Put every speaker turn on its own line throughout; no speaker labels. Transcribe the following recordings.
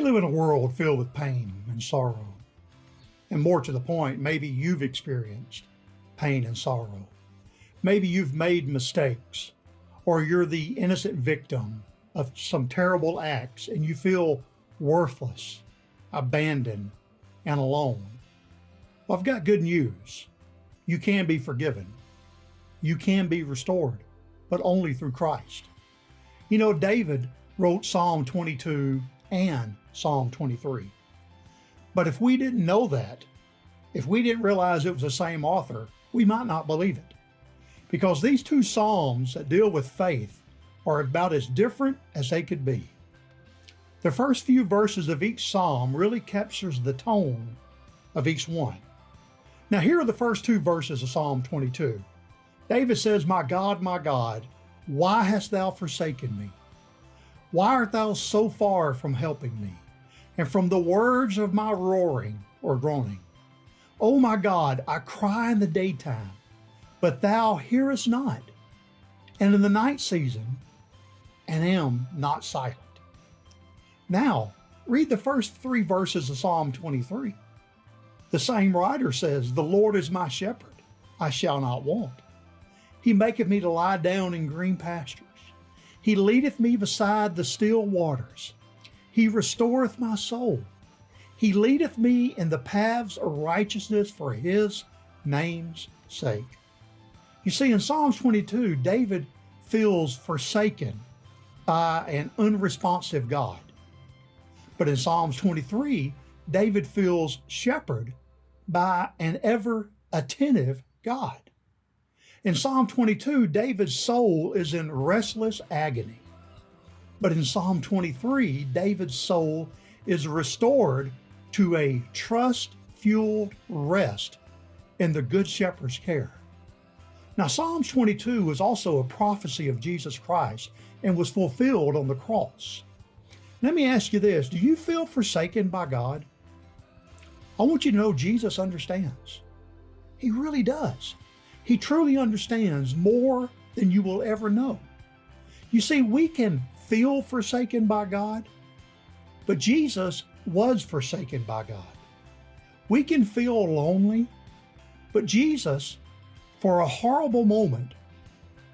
live in a world filled with pain and sorrow. And more to the point, maybe you've experienced pain and sorrow. Maybe you've made mistakes, or you're the innocent victim of some terrible acts and you feel worthless, abandoned, and alone. Well, I've got good news. You can be forgiven. You can be restored, but only through Christ. You know, David wrote Psalm 22 and Psalm 23. But if we didn't know that, if we didn't realize it was the same author, we might not believe it. Because these two Psalms that deal with faith are about as different as they could be. The first few verses of each Psalm really captures the tone of each one. Now here are the first two verses of Psalm 22. David says, my God, why hast thou forsaken me? Why art thou so far from helping me, and from the words of my roaring or groaning? O my God, I cry in the daytime, but thou hearest not, and in the night season, and am not silent. Now, read the first three verses of Psalm 23. The same writer says, the Lord is my shepherd, I shall not want. He maketh me to lie down in green pastures. He leadeth me beside the still waters. He restoreth my soul. He leadeth me in the paths of righteousness for his name's sake. You see, in Psalms 22, David feels forsaken by an unresponsive God. But in Psalms 23, David feels shepherded by an ever attentive God. In Psalm 22, David's soul is in restless agony. But in Psalm 23, David's soul is restored to a trust-fueled rest in the Good Shepherd's care. Now, Psalms 22 was also a prophecy of Jesus Christ and was fulfilled on the cross. Let me ask you this, do you feel forsaken by God? I want you to know Jesus understands. He really does. He truly understands more than you will ever know. You see, we can feel forsaken by God, but Jesus was forsaken by God. We can feel lonely, but Jesus, for a horrible moment,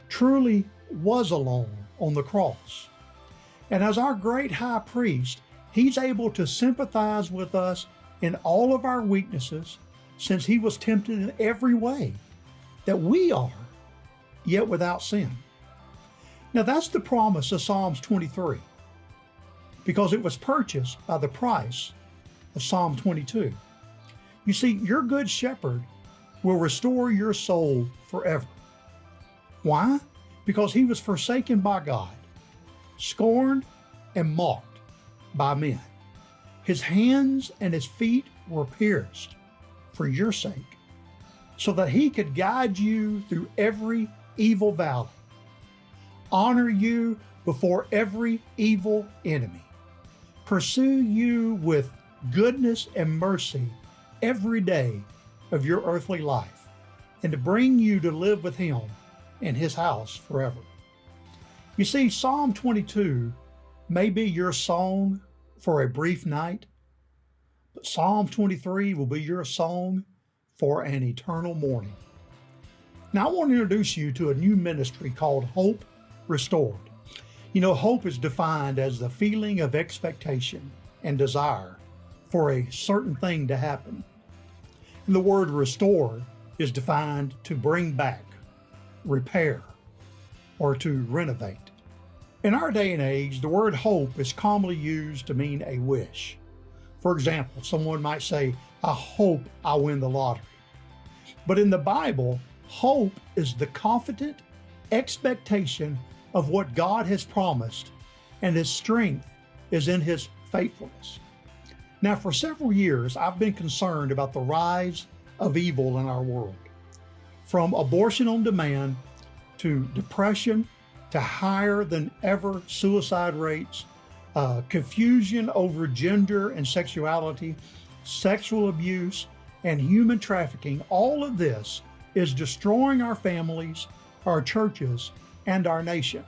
truly was alone on the cross. And as our great high priest, he's able to sympathize with us in all of our weaknesses, since he was tempted in every way that we are, yet without sin. Now that's the promise of Psalms 23, because it was purchased by the price of Psalm 22. You see, your good shepherd will restore your soul forever. Why? Because he was forsaken by God, scorned and mocked by men. His hands and his feet were pierced for your sake, so that he could guide you through every evil valley, honor you before every evil enemy, pursue you with goodness and mercy every day of your earthly life, and to bring you to live with him in his house forever. You see, Psalm 22 may be your song for a brief night, but Psalm 23 will be your song for an eternal morning. Now I want to introduce you to a new ministry called Hope Restored. You know, hope is defined as the feeling of expectation and desire for a certain thing to happen. And the word restore is defined to bring back, repair, or to renovate. In our day and age, the word hope is commonly used to mean a wish. For example, someone might say, I hope I win the lottery. But in the Bible, hope is the confident expectation of what God has promised, and his strength is in his faithfulness. Now, for several years, I've been concerned about the rise of evil in our world. From abortion on demand, to depression, to higher than ever suicide rates, confusion over gender and sexuality, sexual abuse, and human trafficking, all of this is destroying our families, our churches, and our nation.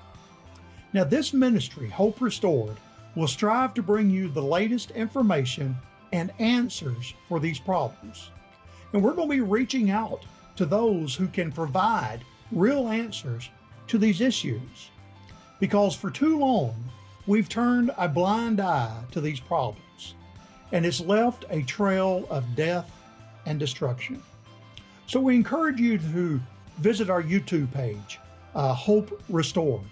Now, this ministry, Hope Restored, will strive to bring you the latest information and answers for these problems. And we're going to be reaching out to those who can provide real answers to these issues. Because for too long, we've turned a blind eye to these problems, and it's left a trail of death and destruction. So we encourage you to visit our YouTube page, Hope Restored,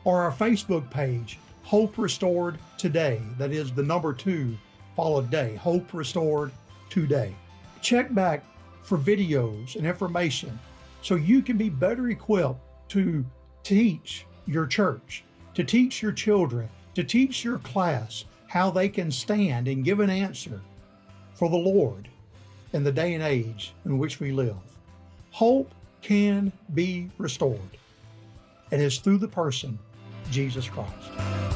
or our Facebook page, Hope Restored Today. That is the number 2 followed day, Hope Restored Today. Check back for videos and information so you can be better equipped to teach your church, to teach your children, to teach your class how they can stand and give an answer for the Lord in the day and age in which we live. Hope can be restored, and it's through the person, Jesus Christ.